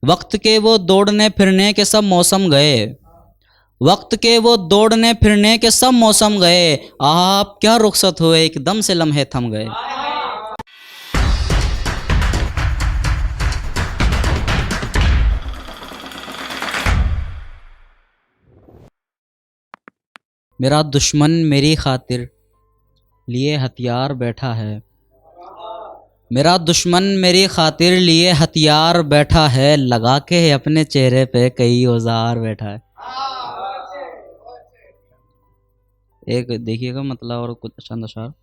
वक्त के वो दौड़ने फिरने के सब मौसम गए, वक्त के वो दौड़ने फिरने के सब मौसम गए, आप क्या रुखसत हुए एकदम से लम्हे थम गए। मेरा दुश्मन मेरी खातिर लिए हथियार बैठा है, मेरा दुश्मन मेरी खातिर लिए हथियार बैठा है, लगा के अपने चेहरे पे कई औजार बैठा है। एक देखिएगा मतलब और कुछ चंद अशार।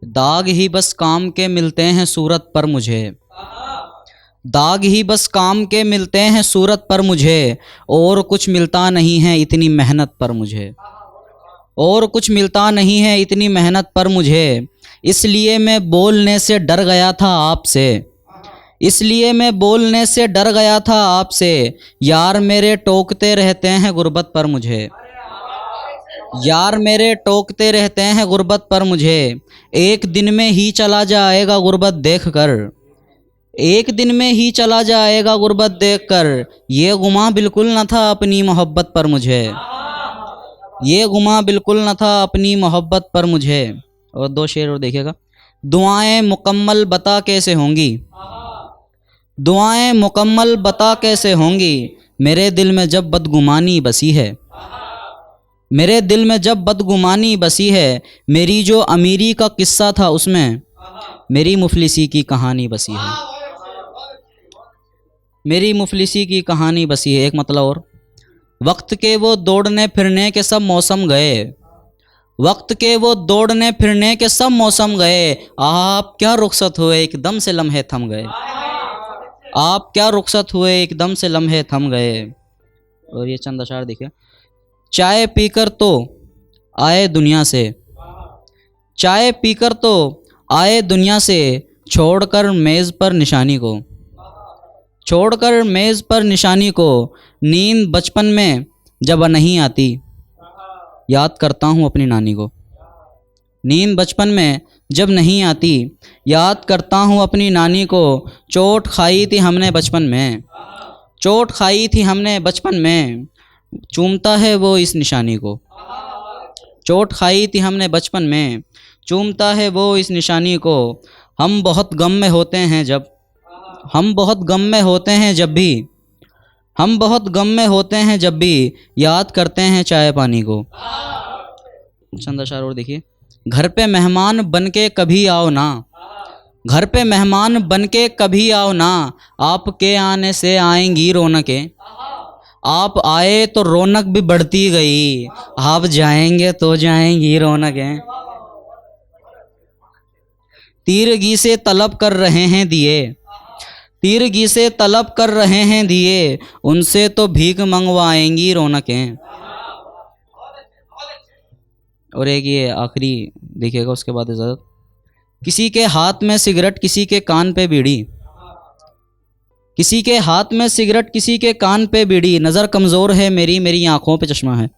दाग ही बस काम के मिलते हैं सूरत पर मुझे, दाग ही बस काम के मिलते हैं सूरत पर मुझे, और कुछ मिलता नहीं है इतनी मेहनत पर मुझे, और कुछ मिलता नहीं है इतनी मेहनत पर मुझे। इसलिए मैं बोलने से डर गया था आपसे, इसलिए मैं बोलने से डर गया था आपसे, यार मेरे टोकते रहते हैं गुर्बत पर मुझे, यार मेरे टोकते रहते हैं गुर्बत पर मुझे। एक दिन में ही चला जाएगा गुर्बत देख कर, एक दिन में ही चला जाएगा गुर्बत देख कर, ये गुमा बिल्कुल न था अपनी मोहब्बत पर मुझे, ये गुमा बिल्कुल न था अपनी मोहब्बत पर मुझे। और दो शेर और देखिएगा। दुआएं मुकम्मल बता कैसे होंगी, दुआएं मुकम्मल बता कैसे होंगी, मेरे दिल में जब बदगुमानी बसी है, मेरे दिल में जब बदगुमानी बसी है, मेरी जो अमीरी का किस्सा था उसमें मेरी मुफलिसी की कहानी बसी है, मेरी मुफलिसी की कहानी बसी है। एक मतलब और। वक्त के वो दौड़ने फिरने के सब मौसम गए, वक्त के वो दौड़ने फिरने के सब मौसम गए, आप क्या रुखसत हुए एकदम से लम्हे थम गए, आप क्या रुखसत हुए एकदम से लम्हे थम गए। और ये चंद अशार देखिए। चाय पीकर तो आए दुनिया से, चाय पीकर तो आए दुनिया से, छोड़कर मेज़ पर निशानी को, छोड़कर मेज़ पर निशानी को, नींद बचपन में जब नहीं आती याद करता हूँ अपनी नानी को, नींद बचपन में जब नहीं आती याद करता हूँ अपनी नानी को, चोट खाई थी हमने बचपन में, चोट खाई थी हमने बचपन में, चूमता है वो इस निशानी को, चोट खाई थी हमने बचपन में, चूमता है वो इस निशानी को। हम बहुत गम में होते हैं जब, हम बहुत गम में होते हैं जब भी, हम बहुत गम में होते हैं जब भी, याद करते हैं चाय पानी को। चंद अशार और देखिए। घर पे मेहमान बन के कभी आओ ना, घर पे मेहमान बन के कभी आओ ना, आपके आने से आएंगी रौनकें, आप आए तो रौनक भी बढ़ती गई, आप जाएंगे तो जाएंगी रौनकें। तीरगी से तलब कर रहे हैं दिए, तीरगी से तलब कर रहे हैं दिए, उनसे तो भीख मंगवाएंगी रौनकें। और एक ये आखिरी देखिएगा उसके बाद इजाज़त। किसी के हाथ में सिगरेट किसी के कान पे बीड़ी, किसी के हाथ में सिगरेट किसी के कान पे बीड़ी, नज़र कमज़ोर है मेरी, मेरी आंखों पे चश्मा है।